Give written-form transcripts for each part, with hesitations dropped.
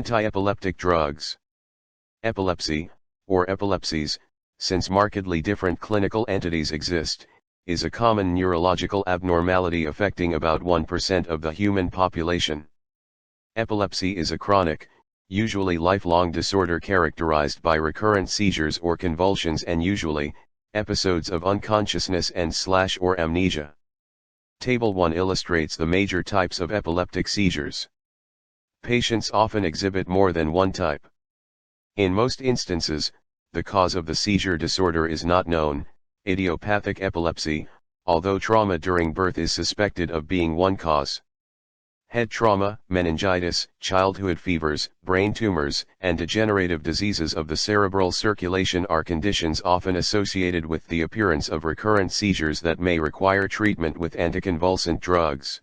Antiepileptic drugs. Epilepsy, or epilepsies, since markedly different clinical entities exist, is a common neurological abnormality affecting about 1% of the human population. Epilepsy is a chronic, usually lifelong disorder characterized by recurrent seizures or convulsions and usually, episodes of unconsciousness and/or amnesia. Table 1 illustrates the major types of epileptic seizures. Patients often exhibit more than one type. In most instances, the cause of the seizure disorder is not known, idiopathic epilepsy, although trauma during birth is suspected of being one cause. Head trauma, meningitis, childhood fevers, brain tumors, and degenerative diseases of the cerebral circulation are conditions often associated with the appearance of recurrent seizures that may require treatment with anticonvulsant drugs.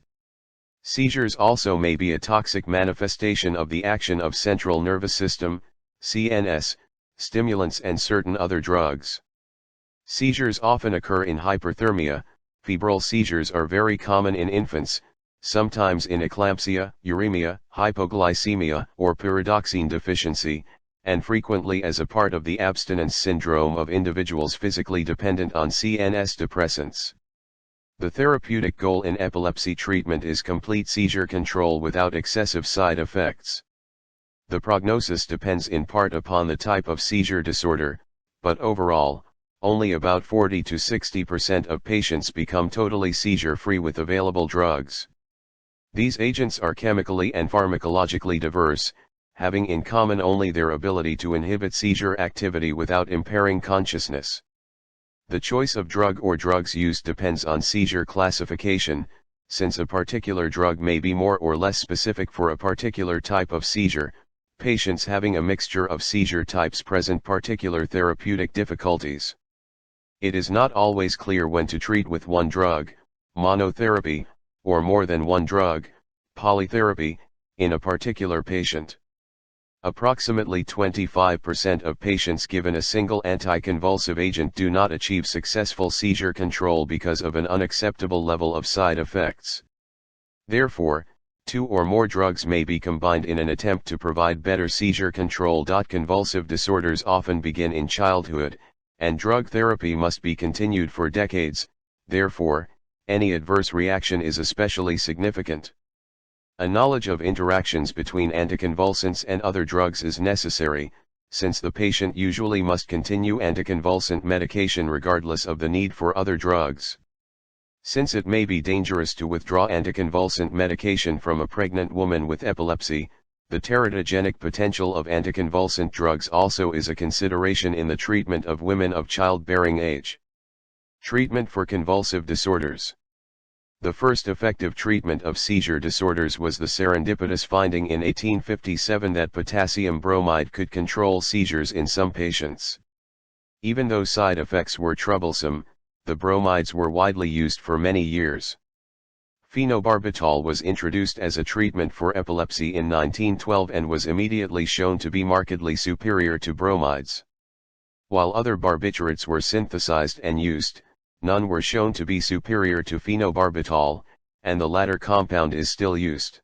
Seizures also may be a toxic manifestation of the action of central nervous system, CNS, stimulants and certain other drugs. Seizures often occur in hyperthermia. Febrile seizures are very common in infants, sometimes in eclampsia, uremia, hypoglycemia, or pyridoxine deficiency, and frequently as a part of the abstinence syndrome of individuals physically dependent on CNS depressants. The therapeutic goal in epilepsy treatment is complete seizure control without excessive side effects. The prognosis depends in part upon the type of seizure disorder, but overall, only about 40 to 60% of patients become totally seizure-free with available drugs. These agents are chemically and pharmacologically diverse, having in common only their ability to inhibit seizure activity without impairing consciousness. The choice of drug or drugs used depends on seizure classification, since a particular drug may be more or less specific for a particular type of seizure. Patients having a mixture of seizure types present particular therapeutic difficulties. It is not always clear when to treat with one drug, monotherapy, or more than one drug, polytherapy, in a particular patient. Approximately 25% of patients given a single anticonvulsive agent do not achieve successful seizure control because of an unacceptable level of side effects. Therefore, two or more drugs may be combined in an attempt to provide better seizure control. Convulsive disorders often begin in childhood, and drug therapy must be continued for decades, therefore, any adverse reaction is especially significant. A knowledge of interactions between anticonvulsants and other drugs is necessary, since the patient usually must continue anticonvulsant medication regardless of the need for other drugs. Since it may be dangerous to withdraw anticonvulsant medication from a pregnant woman with epilepsy, the teratogenic potential of anticonvulsant drugs also is a consideration in the treatment of women of childbearing age. Treatment for convulsive disorders. The first effective treatment of seizure disorders was the serendipitous finding in 1857 that potassium bromide could control seizures in some patients. Even though side effects were troublesome, the bromides were widely used for many years. Phenobarbital was introduced as a treatment for epilepsy in 1912 and was immediately shown to be markedly superior to bromides. While other barbiturates were synthesized and used, none were shown to be superior to phenobarbital, and the latter compound is still used.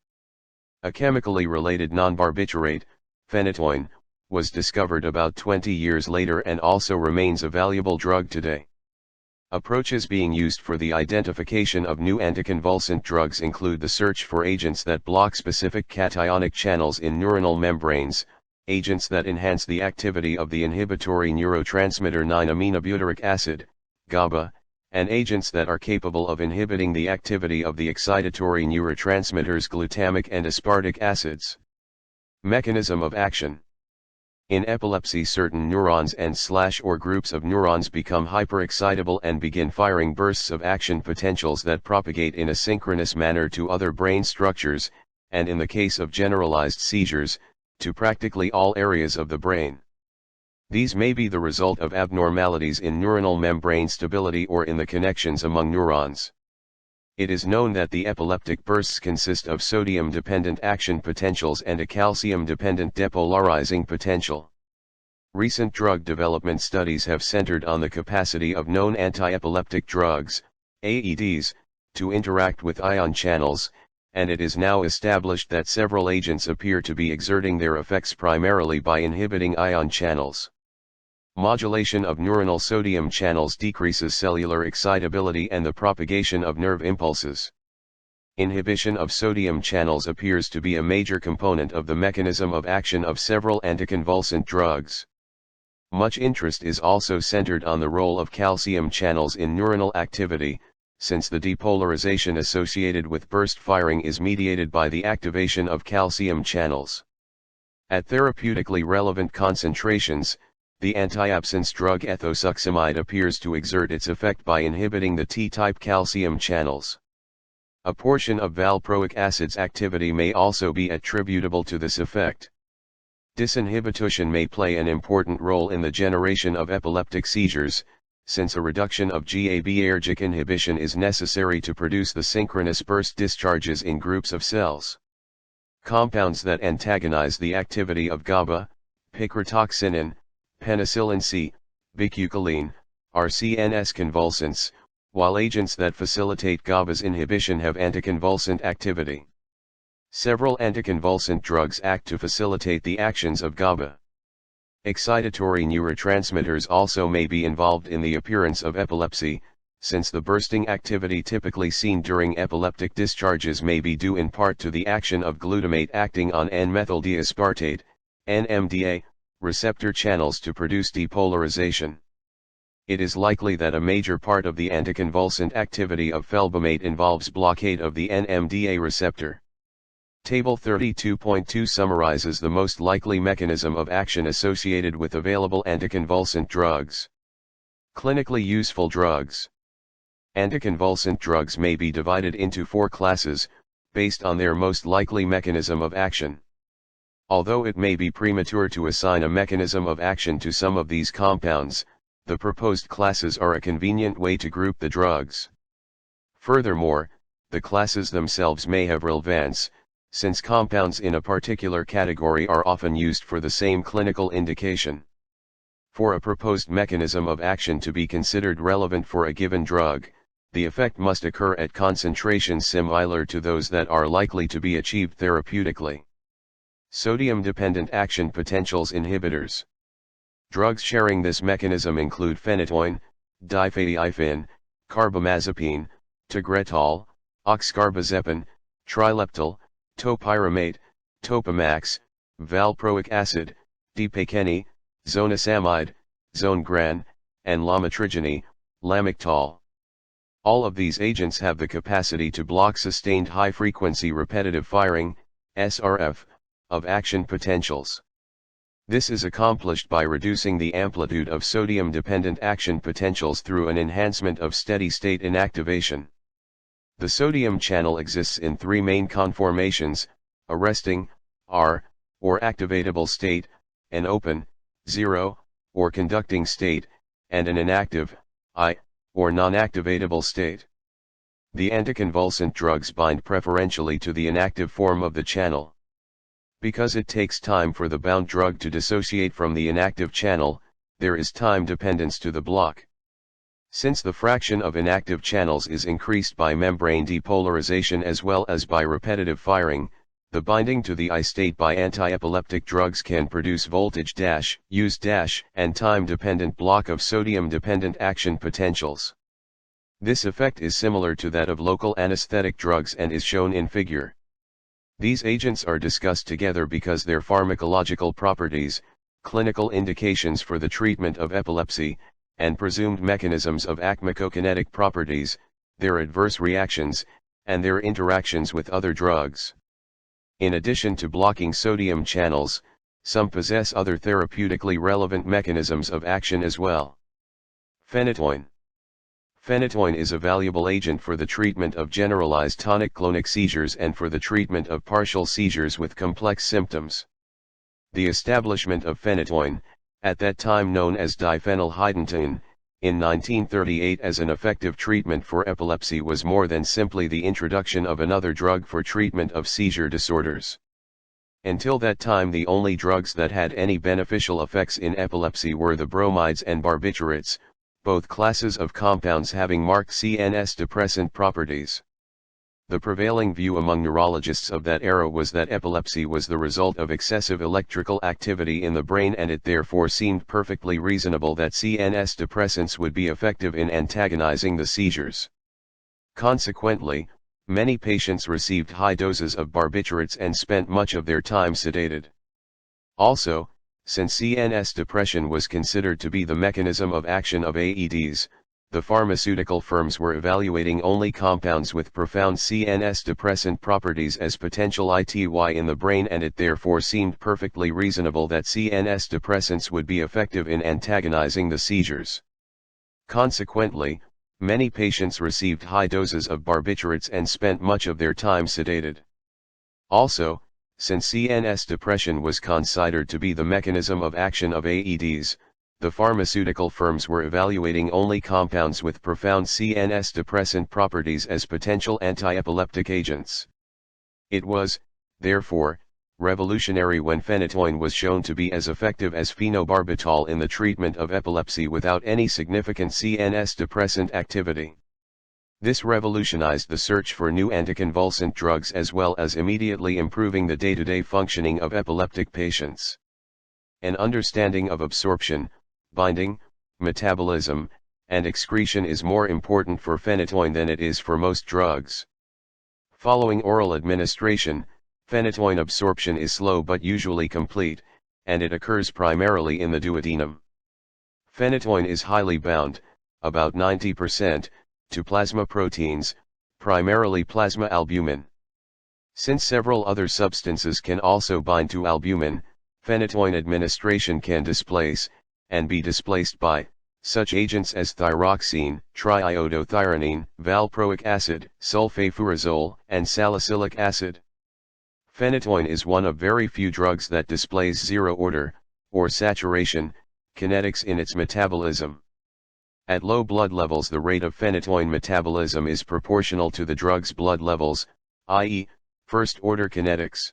A chemically related non-barbiturate, phenytoin, was discovered about 20 years later and also remains a valuable drug today. Approaches being used for the identification of new anticonvulsant drugs include the search for agents that block specific cationic channels in neuronal membranes, agents that enhance the activity of the inhibitory neurotransmitter 9-aminobutyric acid, GABA, and agents that are capable of inhibiting the activity of the excitatory neurotransmitters glutamic and aspartic acids. Mechanism of action. In epilepsy, certain neurons and/or groups of neurons become hyperexcitable and begin firing bursts of action potentials that propagate in a synchronous manner to other brain structures, and in the case of generalized seizures, to practically all areas of the brain. These may be the result of abnormalities in neuronal membrane stability or in the connections among neurons. It is known that the epileptic bursts consist of sodium-dependent action potentials and a calcium-dependent depolarizing potential. Recent drug development studies have centered on the capacity of known antiepileptic drugs, AEDs, to interact with ion channels, and it is now established that several agents appear to be exerting their effects primarily by inhibiting ion channels. Modulation of neuronal sodium channels decreases cellular excitability and the propagation of nerve impulses. Inhibition of sodium channels appears to be a major component of the mechanism of action of several anticonvulsant drugs. Much interest is also centered on the role of calcium channels in neuronal activity, since the depolarization associated with burst firing is mediated by the activation of calcium channels. At therapeutically relevant concentrations, the antiabstinence drug ethosuximide appears to exert its effect by inhibiting the T-type calcium channels. A portion of valproic acid's activity may also be attributable to this effect. Disinhibition may play an important role in the generation of epileptic seizures, since a reduction of GABAergic inhibition is necessary to produce the synchronous burst discharges in groups of cells. Compounds that antagonize the activity of GABA, pyridoxine, penicillin C, bicucoline, are CNS convulsants, while agents that facilitate GABA's inhibition have anticonvulsant activity. Several anticonvulsant drugs act to facilitate the actions of GABA. Excitatory neurotransmitters also may be involved in the appearance of epilepsy, since the bursting activity typically seen during epileptic discharges may be due in part to the action of glutamate acting on N-methyl-D-aspartate, NMDA, receptor channels to produce depolarization. It is likely that a major part of the anticonvulsant activity of felbamate involves blockade of the NMDA receptor. Table 32.2 summarizes the most likely mechanism of action associated with available anticonvulsant drugs. Clinically useful drugs. Anticonvulsant drugs may be divided into 4 classes, based on their most likely mechanism of action. Although it may be premature to assign a mechanism of action to some of these compounds, the proposed classes are a convenient way to group the drugs. Furthermore, the classes themselves may have relevance, since compounds in a particular category are often used for the same clinical indication. For a proposed mechanism of action to be considered relevant for a given drug, the effect must occur at concentrations similar to those that are likely to be achieved therapeutically. Sodium-dependent action potentials inhibitors. Drugs sharing this mechanism include phenytoin, diphenhydramine, carbamazepine, tegretol, oxcarbazepine, trileptal, topiramate, topamax, valproic acid, dipakene, Zona Samide, Zonegran, and lamotrigine, lamictal. All of these agents have the capacity to block sustained high-frequency repetitive firing, SRF, of action potentials. This is accomplished by reducing the amplitude of sodium-dependent action potentials through an enhancement of steady-state inactivation. The sodium channel exists in 3 main conformations: a resting, R, or activatable state, an open, 0, or conducting state, and an inactive, I, or non-activatable state. The anticonvulsant drugs bind preferentially to the inactive form of the channel. Because it takes time for the bound drug to dissociate from the inactive channel, there is time dependence to the block. Since the fraction of inactive channels is increased by membrane depolarization as well as by repetitive firing, the binding to the I state by antiepileptic drugs can produce voltage-use- and time-dependent block of sodium-dependent action potentials. This effect is similar to that of local anesthetic drugs and is shown in figure. These agents are discussed together because their pharmacological properties, clinical indications for the treatment of epilepsy, and presumed mechanisms of pharmacokinetic properties, their adverse reactions, and their interactions with other drugs. In addition to blocking sodium channels, some possess other therapeutically relevant mechanisms of action as well. Phenytoin. Phenytoin is a valuable agent for the treatment of generalized tonic-clonic seizures and for the treatment of partial seizures with complex symptoms. The establishment of phenytoin, at that time known as diphenylhydantoin, in 1938 as an effective treatment for epilepsy was more than simply the introduction of another drug for treatment of seizure disorders. Until that time the only drugs that had any beneficial effects in epilepsy were the bromides and barbiturates, both classes of compounds having marked CNS depressant properties. The prevailing view among neurologists of that era was that epilepsy was the result of excessive electrical activity in the brain, and it therefore seemed perfectly reasonable that CNS depressants would be effective in antagonizing the seizures. Consequently, many patients received high doses of barbiturates and spent much of their time sedated. Also, since CNS depression was considered to be the mechanism of action of AEDs, the pharmaceutical firms were evaluating only compounds with profound CNS depressant properties as potential ITY in the brain, and it therefore seemed perfectly reasonable that CNS depressants would be effective in antagonizing the seizures. Consequently, many patients received high doses of barbiturates and spent much of their time sedated. Also, since CNS depression was considered to be the mechanism of action of AEDs, the pharmaceutical firms were evaluating only compounds with profound CNS depressant properties as potential anti-epileptic agents. It was, therefore, revolutionary when phenytoin was shown to be as effective as phenobarbital in the treatment of epilepsy without any significant CNS depressant activity. This revolutionized the search for new anticonvulsant drugs, as well as immediately improving the day-to-day functioning of epileptic patients. An understanding of absorption, binding, metabolism, and excretion is more important for phenytoin than it is for most drugs. Following oral administration, phenytoin absorption is slow but usually complete, and it occurs primarily in the duodenum. Phenytoin is highly bound, about 90%, to plasma proteins, primarily plasma albumin. Since several other substances can also bind to albumin, phenytoin administration can displace, and be displaced by, such agents as thyroxine, triiodothyronine, valproic acid, sulfafurazole, and salicylic acid. Phenytoin is one of very few drugs that displays zero order, or saturation, kinetics in its metabolism. At low blood levels, the rate of phenytoin metabolism is proportional to the drug's blood levels, i.e., first-order kinetics.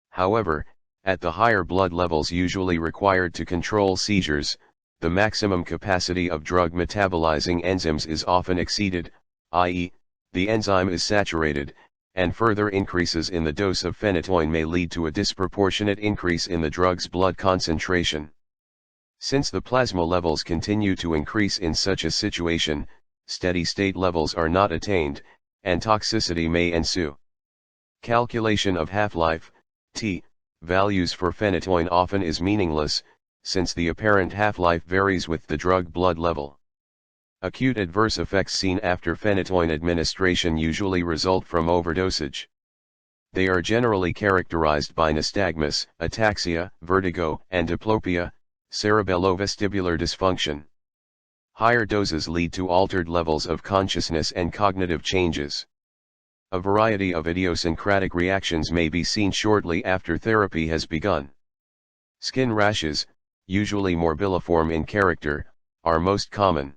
However, at the higher blood levels usually required to control seizures, the maximum capacity of drug metabolizing enzymes is often exceeded, i.e., the enzyme is saturated, and further increases in the dose of phenytoin may lead to a disproportionate increase in the drug's blood concentration. Since the plasma levels continue to increase in such a situation, steady-state levels are not attained, and toxicity may ensue. Calculation of half-life, T, values for phenytoin often is meaningless, since the apparent half-life varies with the drug blood level. Acute adverse effects seen after phenytoin administration usually result from overdosage. They are generally characterized by nystagmus, ataxia, vertigo, and diplopia, cerebellovestibular dysfunction. Higher doses lead to altered levels of consciousness and cognitive changes. A variety of idiosyncratic reactions may be seen shortly after therapy has begun. Skin rashes, usually morbilliform in character, are most common.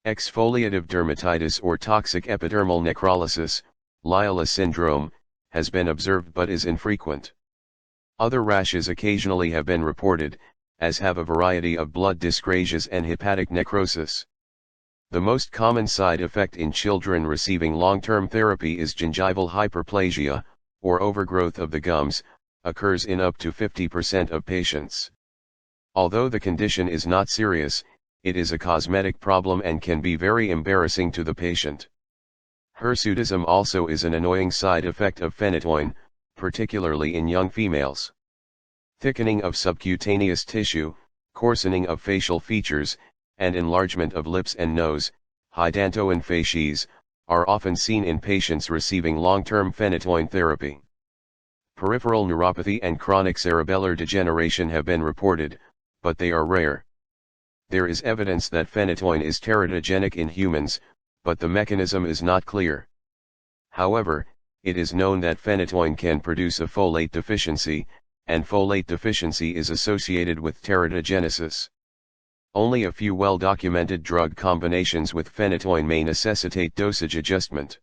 Exfoliative dermatitis or toxic epidermal necrolysis, Lyell syndrome, has been observed but is infrequent. Other rashes occasionally have been reported, as have a variety of blood dyscrasias and hepatic necrosis. The most common side effect in children receiving long-term therapy is gingival hyperplasia, or overgrowth of the gums, occurs in up to 50% of patients. Although the condition is not serious, it is a cosmetic problem and can be very embarrassing to the patient. Hirsutism also is an annoying side effect of phenytoin, particularly in young females. Thickening of subcutaneous tissue, coarsening of facial features, and enlargement of lips and nose, hydantoin facies, are often seen in patients receiving long-term phenytoin therapy. Peripheral neuropathy and chronic cerebellar degeneration have been reported, but they are rare. There is evidence that phenytoin is teratogenic in humans, but the mechanism is not clear. However, it is known that phenytoin can produce a folate deficiency, and folate deficiency is associated with teratogenesis. Only a few well-documented drug combinations with phenytoin may necessitate dosage adjustment.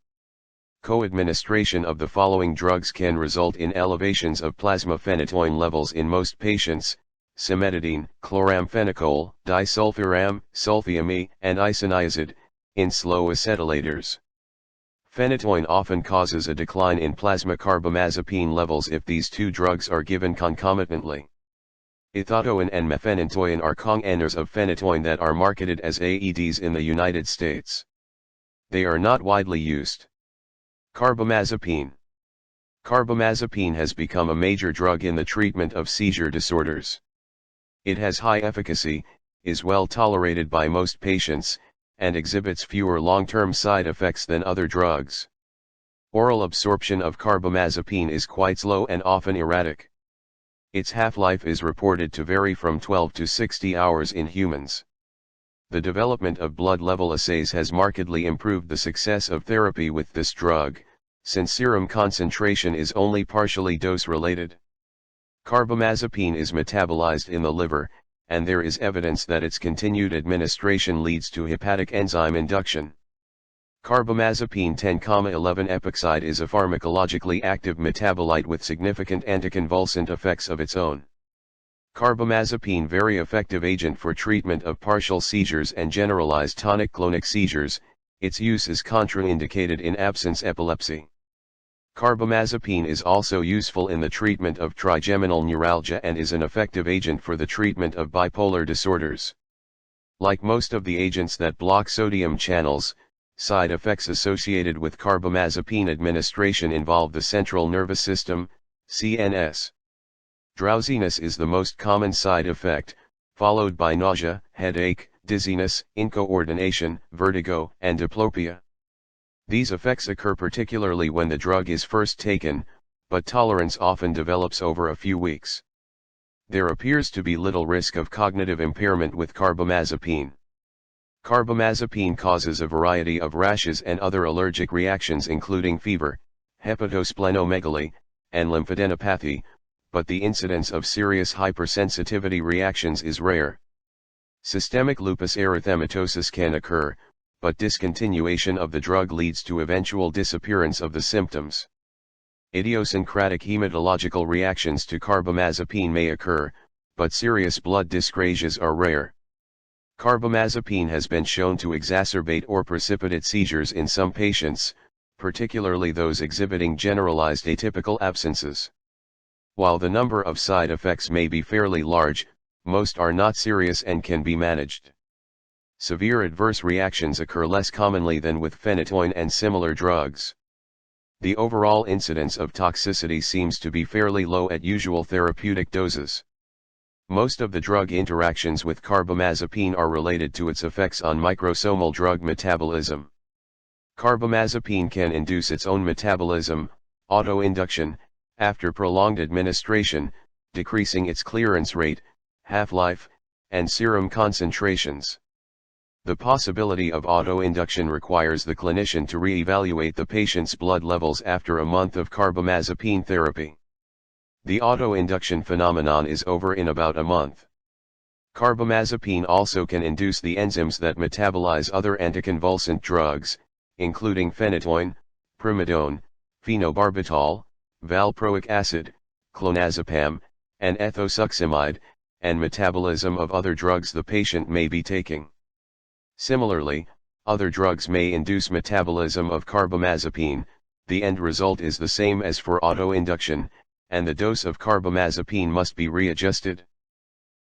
Co-administration of the following drugs can result in elevations of plasma phenytoin levels in most patients: cimetidine, chloramphenicol, disulfiram, sulfiamide, and isoniazid, in slow acetylators. Phenytoin often causes a decline in plasma carbamazepine levels if these two drugs are given concomitantly. Ethatoin and mefenantoin are congeners of phenytoin that are marketed as AEDs in the United States. They are not widely used. Carbamazepine. Carbamazepine has become a major drug in the treatment of seizure disorders. It has high efficacy, is well tolerated by most patients, and exhibits fewer long-term side effects than other drugs. Oral absorption of carbamazepine is quite slow and often erratic. Its half-life is reported to vary from 12 to 60 hours in humans. The development of blood level assays has markedly improved the success of therapy with this drug, since serum concentration is only partially dose-related. Carbamazepine is metabolized in the liver, and there is evidence that its continued administration leads to hepatic enzyme induction. Carbamazepine 10,11 epoxide is a pharmacologically active metabolite with significant anticonvulsant effects of its own. Carbamazepine very effective agent for treatment of partial seizures and generalized tonic-clonic seizures. Its use is contraindicated in absence epilepsy. Carbamazepine is also useful in the treatment of trigeminal neuralgia and is an effective agent for the treatment of bipolar disorders. Like most of the agents that block sodium channels, side effects associated with carbamazepine administration involve the central nervous system, CNS. Drowsiness is the most common side effect, followed by nausea, headache, dizziness, incoordination, vertigo, and diplopia. These effects occur particularly when the drug is first taken, but tolerance often develops over a few weeks. There appears to be little risk of cognitive impairment with carbamazepine. Carbamazepine causes a variety of rashes and other allergic reactions including fever, hepatosplenomegaly, and lymphadenopathy, but the incidence of serious hypersensitivity reactions is rare. Systemic lupus erythematosus can occur, but discontinuation of the drug leads to eventual disappearance of the symptoms. Idiosyncratic hematological reactions to carbamazepine may occur, but serious blood dyscrasias are rare. Carbamazepine has been shown to exacerbate or precipitate seizures in some patients, particularly those exhibiting generalized atypical absences. While the number of side effects may be fairly large, most are not serious and can be managed. Severe adverse reactions occur less commonly than with phenytoin and similar drugs. The overall incidence of toxicity seems to be fairly low at usual therapeutic doses. Most of the drug interactions with carbamazepine are related to its effects on microsomal drug metabolism. Carbamazepine can induce its own metabolism, autoinduction, after prolonged administration, decreasing its clearance rate, half-life, and serum concentrations. The possibility of autoinduction requires the clinician to re-evaluate the patient's blood levels after a month of carbamazepine therapy. The autoinduction phenomenon is over in about a month. Carbamazepine also can induce the enzymes that metabolize other anticonvulsant drugs, including phenytoin, primidone, phenobarbital, valproic acid, clonazepam, and ethosuximide, and metabolism of other drugs the patient may be taking. Similarly, other drugs may induce metabolism of carbamazepine. The end result is the same as for autoinduction, and the dose of carbamazepine must be readjusted.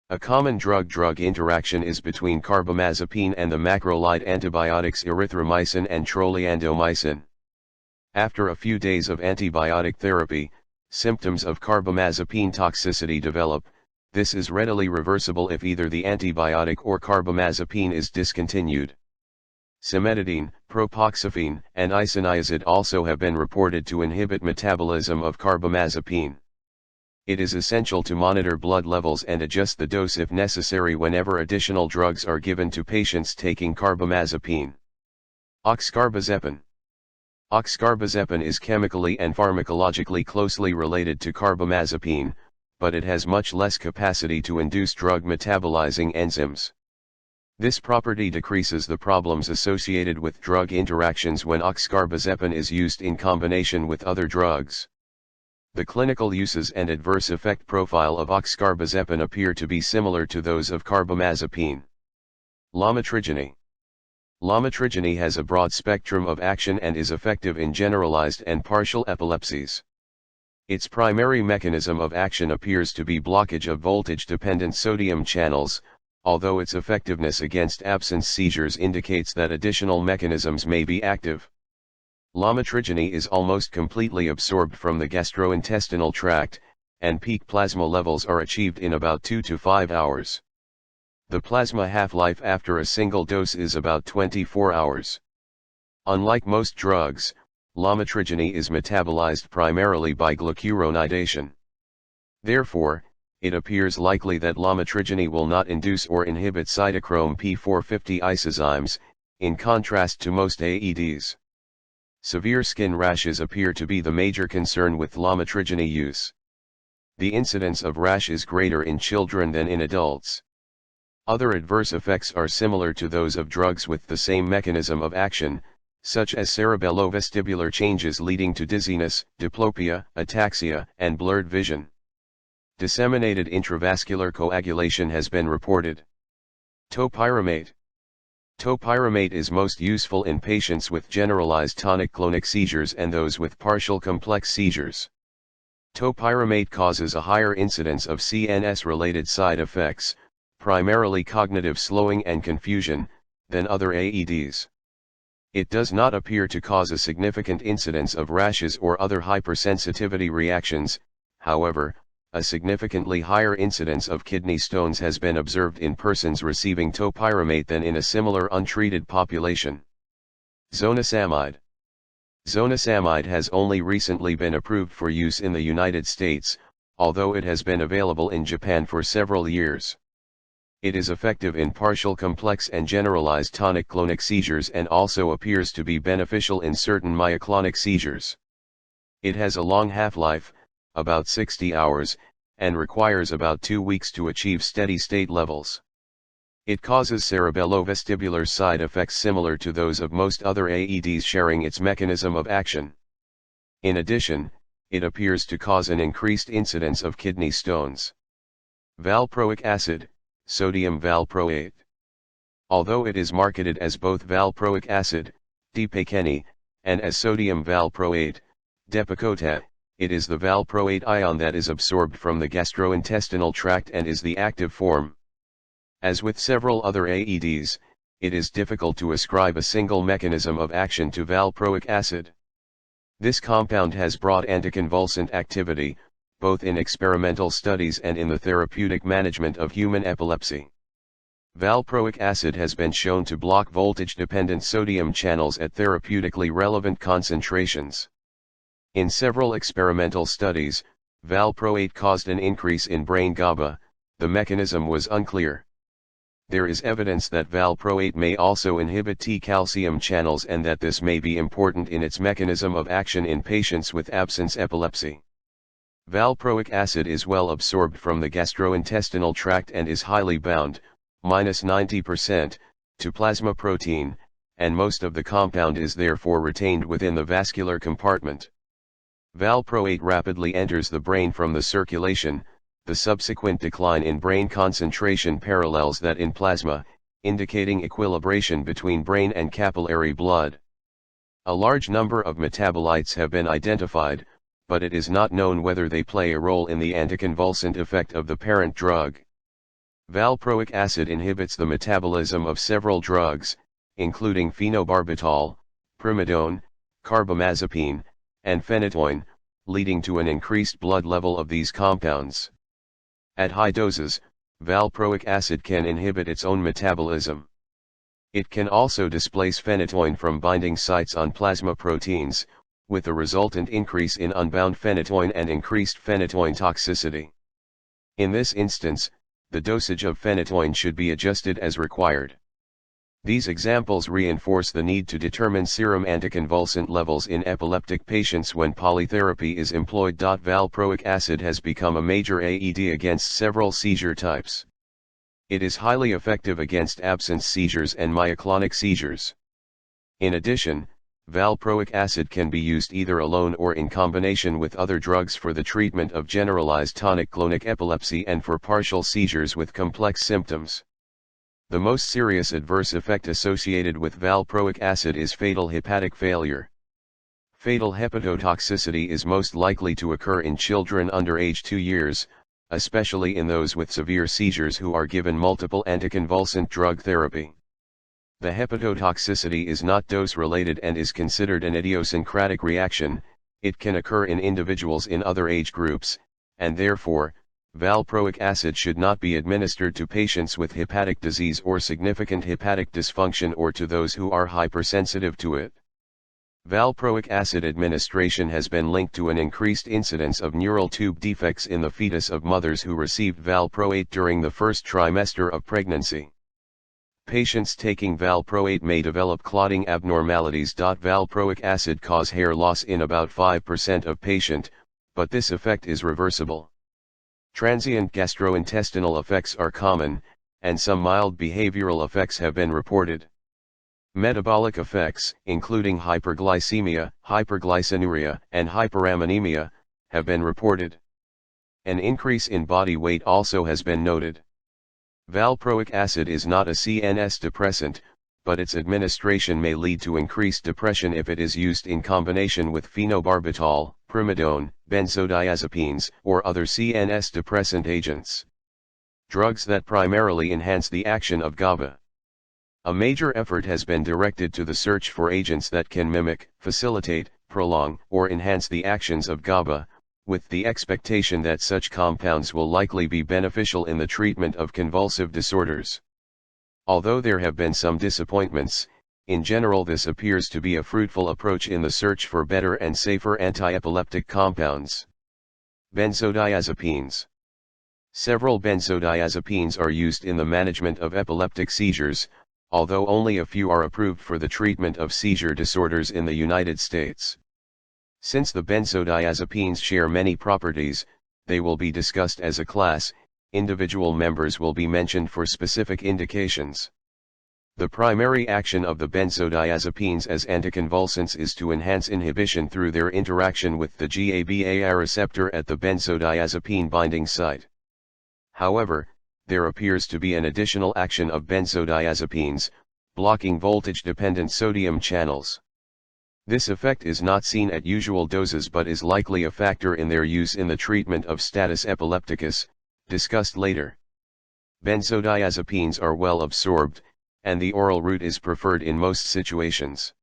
A common drug-drug interaction is between carbamazepine and the macrolide antibiotics erythromycin and troleandomycin. After a few days of antibiotic therapy, symptoms of carbamazepine toxicity develop. This is readily reversible if either the antibiotic or carbamazepine is discontinued. Cimetidine, propoxyphene, and isoniazid also have been reported to inhibit metabolism of carbamazepine. It is essential to monitor blood levels and adjust the dose if necessary whenever additional drugs are given to patients taking carbamazepine. Oxcarbazepine. Oxcarbazepine is chemically and pharmacologically closely related to carbamazepine, but it has much less capacity to induce drug metabolizing enzymes. This property decreases the problems associated with drug interactions when oxcarbazepine is used in combination with other drugs. The clinical uses and adverse effect profile of oxcarbazepine appear to be similar to those of carbamazepine. Lamotrigine. Lamotrigine has a broad spectrum of action and is effective in generalized and partial epilepsies. Its primary mechanism of action appears to be blockage of voltage-dependent sodium channels, although its effectiveness against absence seizures indicates that additional mechanisms may be active. Lamotrigine is almost completely absorbed from the gastrointestinal tract, and peak plasma levels are achieved in about 2 to 5 hours. The plasma half-life after a single dose is about 24 hours. Unlike most drugs, lamotrigine is metabolized primarily by glucuronidation. Therefore, it appears likely that lamotrigine will not induce or inhibit cytochrome P450 isozymes, in contrast to most AEDs. Severe skin rashes appear to be the major concern with lamotrigine use. The incidence of rash is greater in children than in adults. Other adverse effects are similar to those of drugs with the same mechanism of action, such as cerebellovestibular changes leading to dizziness, diplopia, ataxia, and blurred vision. Disseminated intravascular coagulation has been reported. Topiramate. Topiramate is most useful in patients with generalized tonic-clonic seizures and those with partial complex seizures. Topiramate causes a higher incidence of CNS-related side effects, primarily cognitive slowing and confusion, than other AEDs. It does not appear to cause a significant incidence of rashes or other hypersensitivity reactions. However, a significantly higher incidence of kidney stones has been observed in persons receiving topiramate than in a similar untreated population. Zona Samide. Zona Samide has only recently been approved for use in the United States, although it has been available in Japan for several years. It is effective in partial complex and generalized tonic-clonic seizures and also appears to be beneficial in certain myoclonic seizures. It has a long half-life, about 60 hours, and requires about 2 weeks to achieve steady-state levels. It causes cerebellovestibular side effects similar to those of most other AEDs, sharing its mechanism of action. In addition, it appears to cause an increased incidence of kidney stones. Valproic acid, sodium valproate. Although it is marketed as both valproic acid, DPCNE, and as sodium valproate, Depakote, it is the valproate ion that is absorbed from the gastrointestinal tract and is the active form. As with several other AEDs, it is difficult to ascribe a single mechanism of action to valproic acid. This compound has broad anticonvulsant activity, both in experimental studies and in the therapeutic management of human epilepsy. Valproic acid has been shown to block voltage-dependent sodium channels at therapeutically relevant concentrations. In several experimental studies, valproate caused an increase in brain GABA. The mechanism was unclear. There is evidence that valproate may also inhibit T-calcium channels and that this may be important in its mechanism of action in patients with absence epilepsy. Valproic acid is well absorbed from the gastrointestinal tract and is highly bound, -90%, to plasma protein, and most of the compound is therefore retained within the vascular compartment. Valproate rapidly enters the brain from the circulation. The subsequent decline in brain concentration parallels that in plasma, indicating equilibration between brain and capillary blood. A large number of metabolites have been identified, but it is not known whether they play a role in the anticonvulsant effect of the parent drug. Valproic acid inhibits the metabolism of several drugs, including phenobarbital, primidone, carbamazepine, and phenytoin, leading to an increased blood level of these compounds. At high doses, valproic acid can inhibit its own metabolism. It can also displace phenytoin from binding sites on plasma proteins, with a resultant increase in unbound phenytoin and increased phenytoin toxicity. In this instance, the dosage of phenytoin should be adjusted as required. These examples reinforce the need to determine serum anticonvulsant levels in epileptic patients when polytherapy is employed. Valproic acid has become a major AED against several seizure types. It is highly effective against absence seizures and myoclonic seizures. In addition, valproic acid can be used either alone or in combination with other drugs for the treatment of generalized tonic-clonic epilepsy and for partial seizures with complex symptoms. The most serious adverse effect associated with valproic acid is fatal hepatic failure. Fatal hepatotoxicity is most likely to occur in children under age 2 years, especially in those with severe seizures who are given multiple anticonvulsant drug therapy. The hepatotoxicity is not dose-related and is considered an idiosyncratic reaction. It can occur in individuals in other age groups, and therefore, valproic acid should not be administered to patients with hepatic disease or significant hepatic dysfunction or to those who are hypersensitive to it. Valproic acid administration has been linked to an increased incidence of neural tube defects in the fetus of mothers who received valproate during the first trimester of pregnancy. Patients taking valproate may develop clotting abnormalities. Valproic acid causes hair loss in about 5% of patients, but this effect is reversible. Transient gastrointestinal effects are common, and some mild behavioral effects have been reported. Metabolic effects, including hyperglycemia, hyperglycinuria, and hyperammonemia, have been reported. An increase in body weight also has been noted. Valproic acid is not a CNS depressant, but its administration may lead to increased depression if it is used in combination with phenobarbital, primidone, benzodiazepines, or other CNS depressant agents. Drugs that primarily enhance the action of GABA. A major effort has been directed to the search for agents that can mimic, facilitate, prolong, or enhance the actions of GABA, with the expectation that such compounds will likely be beneficial in the treatment of convulsive disorders. Although there have been some disappointments, in general this appears to be a fruitful approach in the search for better and safer anti-epileptic compounds. Benzodiazepines. Several benzodiazepines are used in the management of epileptic seizures, although only a few are approved for the treatment of seizure disorders in the United States. Since the benzodiazepines share many properties, they will be discussed as a class. Individual members will be mentioned for specific indications. The primary action of the benzodiazepines as anticonvulsants is to enhance inhibition through their interaction with the GABA receptor at the benzodiazepine binding site. However, there appears to be an additional action of benzodiazepines, blocking voltage-dependent sodium channels. This effect is not seen at usual doses but is likely a factor in their use in the treatment of status epilepticus, discussed later. Benzodiazepines are well absorbed, and the oral route is preferred in most situations.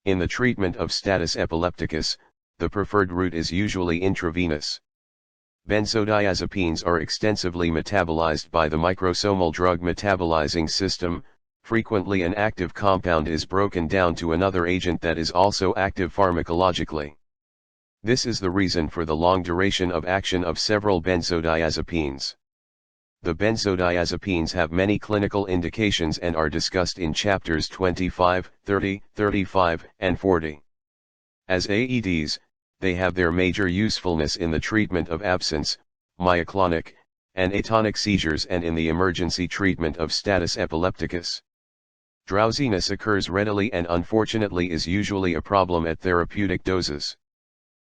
In the treatment of status epilepticus, the preferred route is usually intravenous. Benzodiazepines are extensively metabolized by the microsomal drug metabolizing system. Frequently an active compound is broken down to another agent that is also active pharmacologically. This is the reason for the long duration of action of several benzodiazepines. The benzodiazepines have many clinical indications and are discussed in chapters 25, 30, 35, and 40. As AEDs, they have their major usefulness in the treatment of absence, myoclonic, and atonic seizures and in the emergency treatment of status epilepticus. Drowsiness occurs readily and unfortunately is usually a problem at therapeutic doses.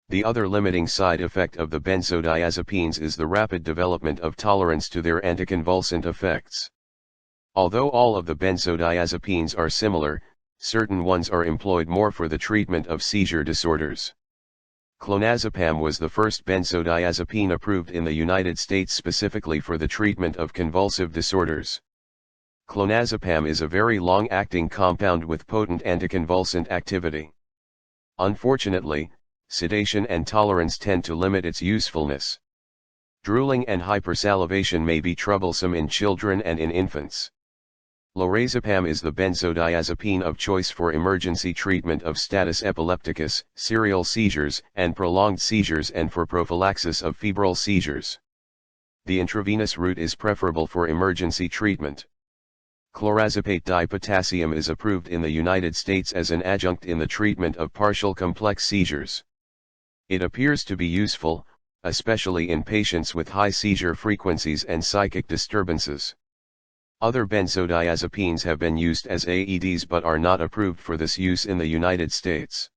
The other limiting side effect of the benzodiazepines is the rapid development of tolerance to their anticonvulsant effects. Although all of the benzodiazepines are similar, certain ones are employed more for the treatment of seizure disorders. Clonazepam was the first benzodiazepine approved in the United States specifically for the treatment of convulsive disorders. Clonazepam is a very long-acting compound with potent anticonvulsant activity. Unfortunately, sedation and tolerance tend to limit its usefulness. Drooling and hypersalivation may be troublesome in children and in infants. Lorazepam is the benzodiazepine of choice for emergency treatment of status epilepticus, serial seizures, and prolonged seizures and for prophylaxis of febrile seizures. The intravenous route is preferable for emergency treatment. Clorazepate dipotassium is approved in the United States as an adjunct in the treatment of partial complex seizures. It appears to be useful, especially in patients with high seizure frequencies and psychic disturbances. Other benzodiazepines have been used as AEDs but are not approved for this use in the United States.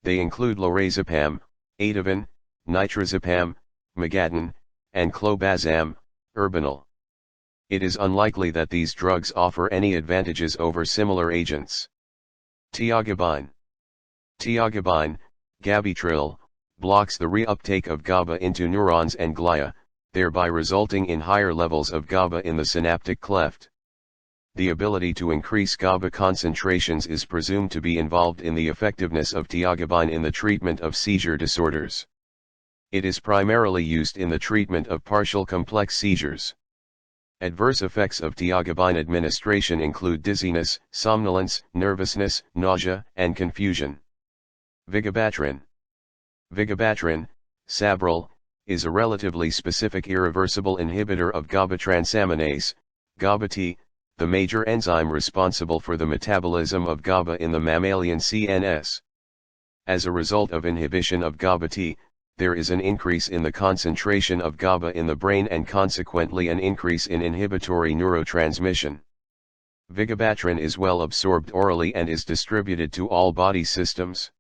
They include lorazepam, ativan, nitrazepam, megatin, and clobazam, Urbinol. It is unlikely that these drugs offer any advantages over similar agents. Tiagabine. Tiagabine, gabitril, blocks the reuptake of GABA into neurons and glia, thereby resulting in higher levels of GABA in the synaptic cleft. The ability to increase GABA concentrations is presumed to be involved in the effectiveness of tiagabine in the treatment of seizure disorders. It is primarily used in the treatment of partial complex seizures. Adverse effects of tiagabine administration include dizziness, somnolence, nervousness, nausea, and confusion. Vigabatrin. Vigabatrin, Sabril, is a relatively specific irreversible inhibitor of GABA transaminase, GABA-T, the major enzyme responsible for the metabolism of GABA in the mammalian CNS. As a result of inhibition of GABA-T, there is an increase in the concentration of GABA in the brain and consequently an increase in inhibitory neurotransmission. Vigabatrin is well absorbed orally and is distributed to all body systems.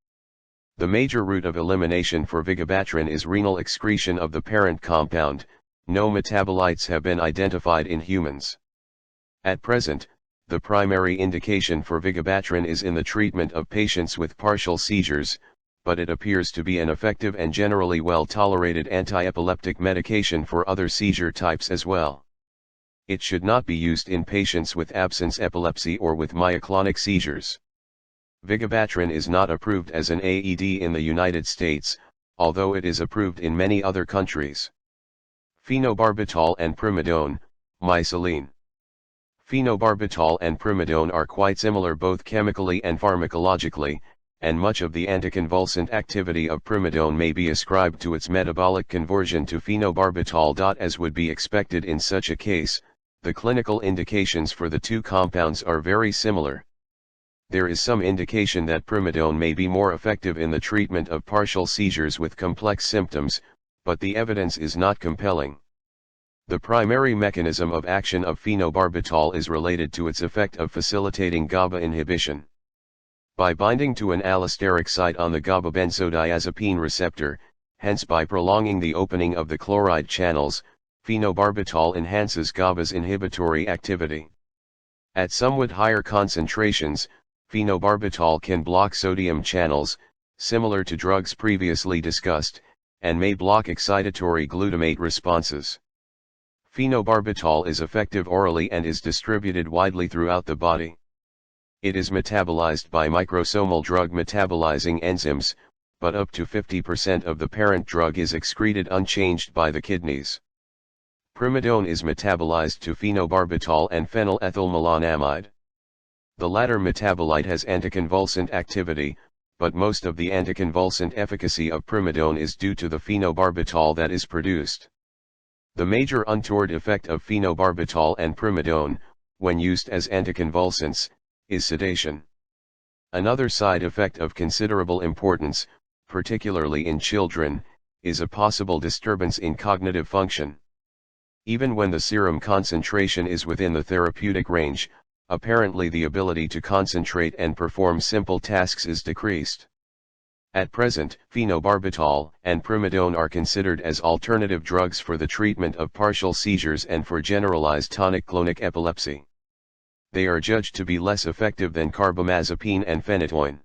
The major route of elimination for vigabatrin is renal excretion of the parent compound. No metabolites have been identified in humans. At present, the primary indication for vigabatrin is in the treatment of patients with partial seizures, but it appears to be an effective and generally well-tolerated anti-epileptic medication for other seizure types as well. It should not be used in patients with absence epilepsy or with myoclonic seizures. Vigabatrin is not approved as an AED in the United States, although it is approved in many other countries. Phenobarbital and primidone, mycilline. Phenobarbital and primidone are quite similar both chemically and pharmacologically, and much of the anticonvulsant activity of primidone may be ascribed to its metabolic conversion to phenobarbital. As would be expected in such a case, the clinical indications for the two compounds are very similar. There is some indication that primidone may be more effective in the treatment of partial seizures with complex symptoms, but the evidence is not compelling. The primary mechanism of action of phenobarbital is related to its effect of facilitating GABA inhibition. By binding to an allosteric site on the GABA benzodiazepine receptor, hence by prolonging the opening of the chloride channels, phenobarbital enhances GABA's inhibitory activity. At somewhat higher concentrations, phenobarbital can block sodium channels, similar to drugs previously discussed, and may block excitatory glutamate responses. Phenobarbital is effective orally and is distributed widely throughout the body. It is metabolized by microsomal drug metabolizing enzymes, but up to 50% of the parent drug is excreted unchanged by the kidneys. Primidone is metabolized to phenobarbital and phenylethylmalonamide. The latter metabolite has anticonvulsant activity, but most of the anticonvulsant efficacy of primidone is due to the phenobarbital that is produced. The major untoward effect of phenobarbital and primidone, when used as anticonvulsants, is sedation. Another side effect of considerable importance, particularly in children, is a possible disturbance in cognitive function. Even when the serum concentration is within the therapeutic range, apparently the ability to concentrate and perform simple tasks is decreased. At present, phenobarbital and primidone are considered as alternative drugs for the treatment of partial seizures and for generalized tonic-clonic epilepsy. They are judged to be less effective than carbamazepine and phenytoin.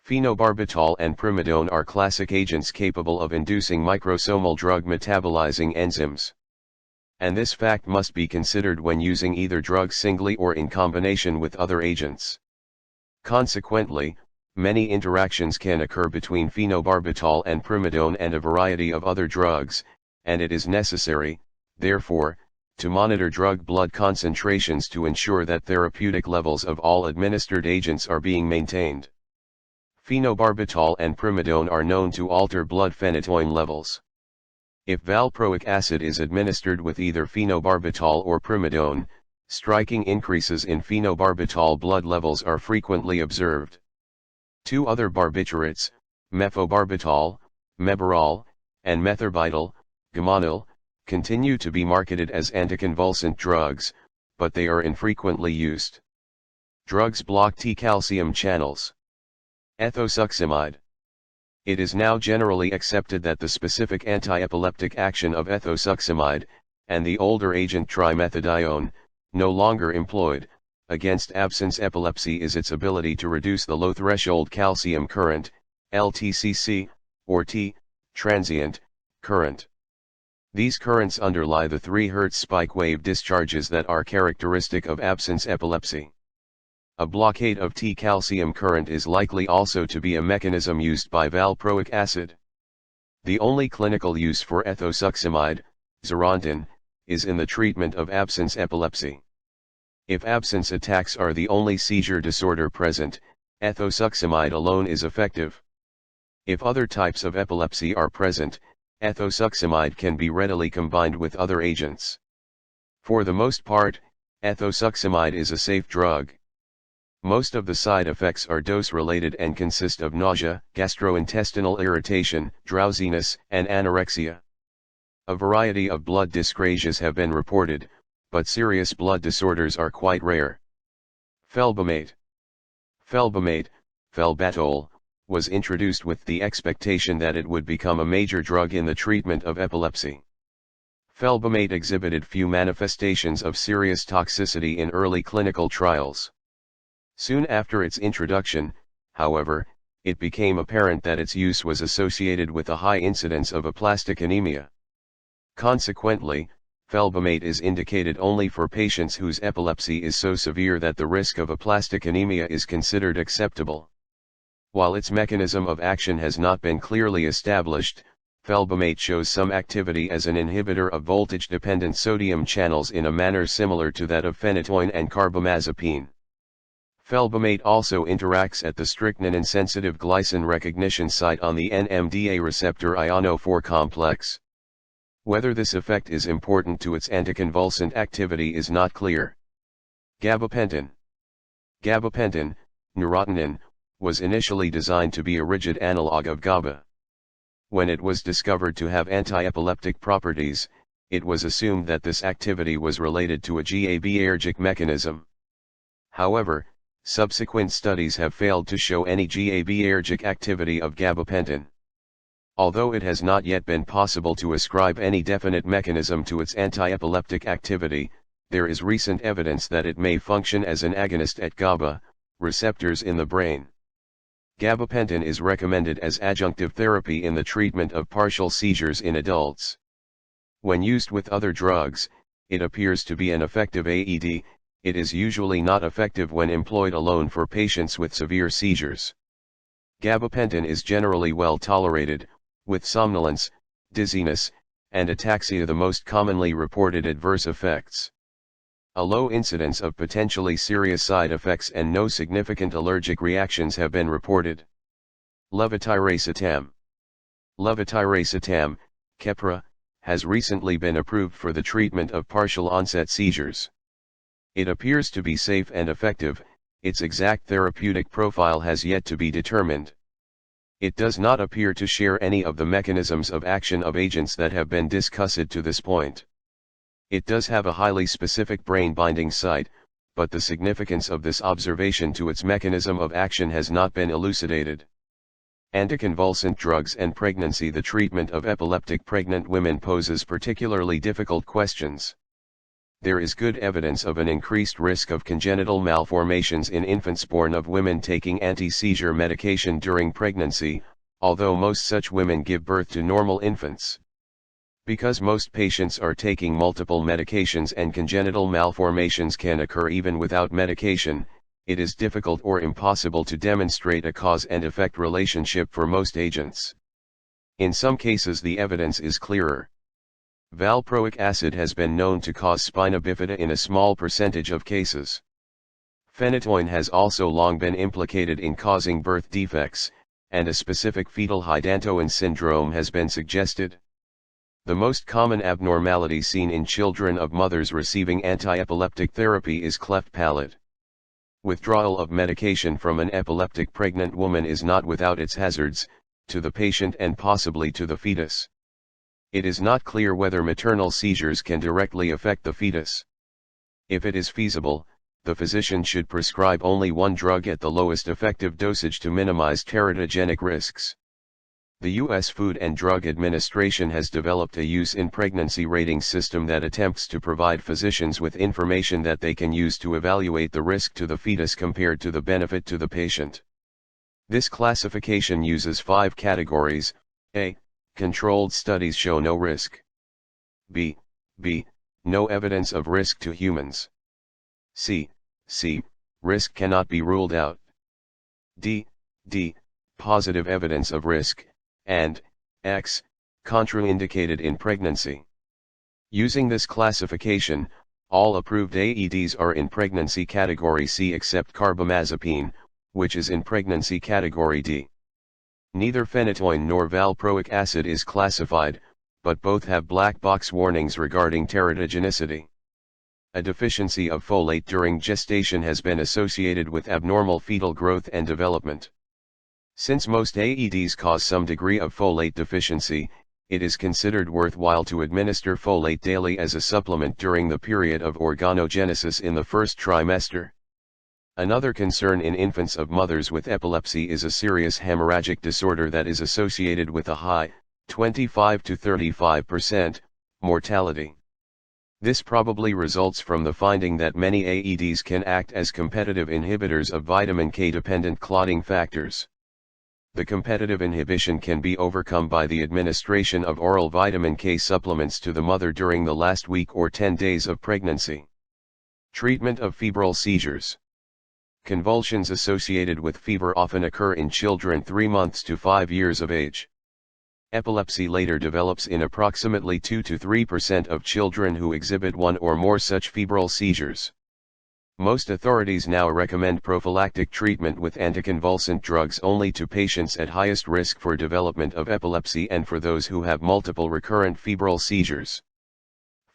Phenobarbital and primidone are classic agents capable of inducing microsomal drug metabolizing enzymes. And this fact must be considered when using either drug singly or in combination with other agents. Consequently, many interactions can occur between phenobarbital and primidone and a variety of other drugs, and it is necessary, therefore, to monitor drug blood concentrations to ensure that therapeutic levels of all administered agents are being maintained. Phenobarbital and primidone are known to alter blood phenytoin levels. If valproic acid is administered with either phenobarbital or primidone, striking increases in phenobarbital blood levels are frequently observed. Two other barbiturates, mephobarbital, mebarol, and metherbital, gamonil, continue to be marketed as anticonvulsant drugs, but they are infrequently used. Drugs block T-calcium channels. Ethosuximide. It is now generally accepted that the specific anti-epileptic action of ethosuximide, and the older agent trimethadione, no longer employed, against absence epilepsy is its ability to reduce the low-threshold calcium current, LTCC, or T, transient, current. These currents underlie the 3 Hz spike wave discharges that are characteristic of absence epilepsy. A blockade of T calcium current is likely also to be a mechanism used by valproic acid. The only clinical use for ethosuximide, Zerontin, is in the treatment of absence epilepsy. If absence attacks are the only seizure disorder present, ethosuximide alone is effective. If other types of epilepsy are present, ethosuximide can be readily combined with other agents. For the most part, ethosuximide is a safe drug. Most of the side effects are dose-related and consist of nausea, gastrointestinal irritation, drowsiness, and anorexia. A variety of blood dyscrasias have been reported, but serious blood disorders are quite rare. Felbamate. Felbamate, Felbatol, was introduced with the expectation that it would become a major drug in the treatment of epilepsy. Felbamate exhibited few manifestations of serious toxicity in early clinical trials. Soon after its introduction, however, it became apparent that its use was associated with a high incidence of aplastic anemia. Consequently, felbamate is indicated only for patients whose epilepsy is so severe that the risk of aplastic anemia is considered acceptable. While its mechanism of action has not been clearly established, felbamate shows some activity as an inhibitor of voltage-dependent sodium channels in a manner similar to that of phenytoin and carbamazepine. Felbamate also interacts at the strychnine-insensitive glycine recognition site on the NMDA receptor iono-4 complex. Whether this effect is important to its anticonvulsant activity is not clear. Gabapentin. Gabapentin, neurotonin, was initially designed to be a rigid analog of GABA. When it was discovered to have anti-epileptic properties, it was assumed that this activity was related to a GABAergic mechanism. However, subsequent studies have failed to show any GABAergic activity of gabapentin. Although it has not yet been possible to ascribe any definite mechanism to its anti-epileptic activity, there is recent evidence that it may function as an agonist at GABA receptors in the brain. Gabapentin is recommended as adjunctive therapy in the treatment of partial seizures in adults. When used with other drugs, it appears to be an effective AED. It is usually not effective when employed alone for patients with severe seizures. Gabapentin is generally well tolerated, with somnolence, dizziness, and ataxia the most commonly reported adverse effects. A low incidence of potentially serious side effects and no significant allergic reactions have been reported. Levetiracetam. Levetiracetam, Keppra, has recently been approved for the treatment of partial onset seizures. It appears to be safe and effective. Its exact therapeutic profile has yet to be determined. It does not appear to share any of the mechanisms of action of agents that have been discussed to this point. It does have a highly specific brain-binding site, but the significance of this observation to its mechanism of action has not been elucidated. Anticonvulsant drugs and pregnancy. The treatment of epileptic pregnant women poses particularly difficult questions. There is good evidence of an increased risk of congenital malformations in infants born of women taking anti-seizure medication during pregnancy, although most such women give birth to normal infants. Because most patients are taking multiple medications and congenital malformations can occur even without medication, it is difficult or impossible to demonstrate a cause and effect relationship for most agents. In some cases the evidence is clearer. Valproic acid has been known to cause spina bifida in a small percentage of cases. Phenytoin has also long been implicated in causing birth defects, and a specific fetal hydantoin syndrome has been suggested. The most common abnormality seen in children of mothers receiving anti-epileptic therapy is cleft palate. Withdrawal of medication from an epileptic pregnant woman is not without its hazards, to the patient and possibly to the fetus. It is not clear whether maternal seizures can directly affect the fetus. If it is feasible, the physician should prescribe only one drug at the lowest effective dosage to minimize teratogenic risks. The U.S. Food and Drug Administration has developed a use in pregnancy rating system that attempts to provide physicians with information that they can use to evaluate the risk to the fetus compared to the benefit to the patient. This classification uses 5 categories. A. Controlled studies show no risk. B. No evidence of risk to humans. C. Risk cannot be ruled out. D. Positive evidence of risk, and X. Contraindicated in pregnancy. Using this classification, all approved AEDs are in pregnancy category C except carbamazepine, which is in pregnancy category D. Neither phenytoin nor valproic acid is classified, but both have black box warnings regarding teratogenicity. A deficiency of folate during gestation has been associated with abnormal fetal growth and development. Since most AEDs cause some degree of folate deficiency, it is considered worthwhile to administer folate daily as a supplement during the period of organogenesis in the first trimester. Another concern in infants of mothers with epilepsy is a serious hemorrhagic disorder that is associated with a high, 25 to 35%, mortality. This probably results from the finding that many AEDs can act as competitive inhibitors of vitamin K-dependent clotting factors. The competitive inhibition can be overcome by the administration of oral vitamin K supplements to the mother during the last week or 10 days of pregnancy. Treatment of febrile seizures. Convulsions associated with fever often occur in children 3 months to 5 years of age. Epilepsy later develops in approximately 2 to 3% of children who exhibit one or more such febrile seizures. Most authorities now recommend prophylactic treatment with anticonvulsant drugs only to patients at highest risk for development of epilepsy and for those who have multiple recurrent febrile seizures.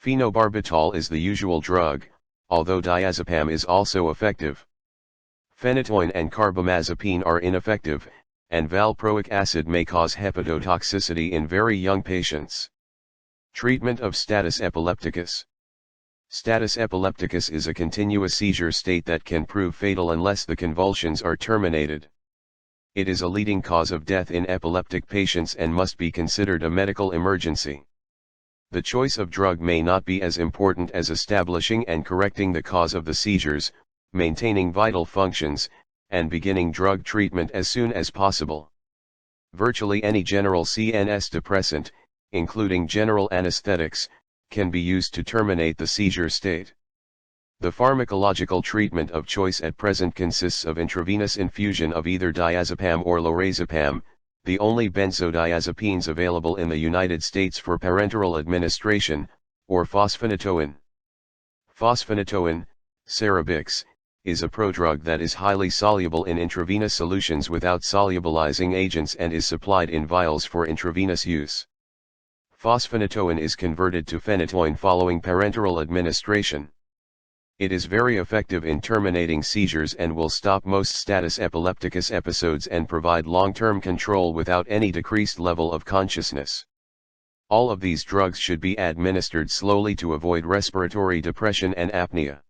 Phenobarbital is the usual drug, although diazepam is also effective. Phenytoin and carbamazepine are ineffective, and valproic acid may cause hepatotoxicity in very young patients. Treatment of status epilepticus. Status epilepticus is a continuous seizure state that can prove fatal unless the convulsions are terminated. It is a leading cause of death in epileptic patients and must be considered a medical emergency. The choice of drug may not be as important as establishing and correcting the cause of the seizures, maintaining vital functions, and beginning drug treatment as soon as possible. Virtually any general CNS depressant, including general anesthetics, can be used to terminate the seizure state. The pharmacological treatment of choice at present consists of intravenous infusion of either diazepam or lorazepam, the only benzodiazepines available in the United States for parenteral administration, or fosphenytoin. Fosphenytoin, Cerebix, is a prodrug that is highly soluble in intravenous solutions without solubilizing agents and is supplied in vials for intravenous use. Fosphenytoin is converted to phenytoin following parenteral administration. It is very effective in terminating seizures and will stop most status epilepticus episodes and provide long-term control without any decreased level of consciousness. All of these drugs should be administered slowly to avoid respiratory depression and apnea.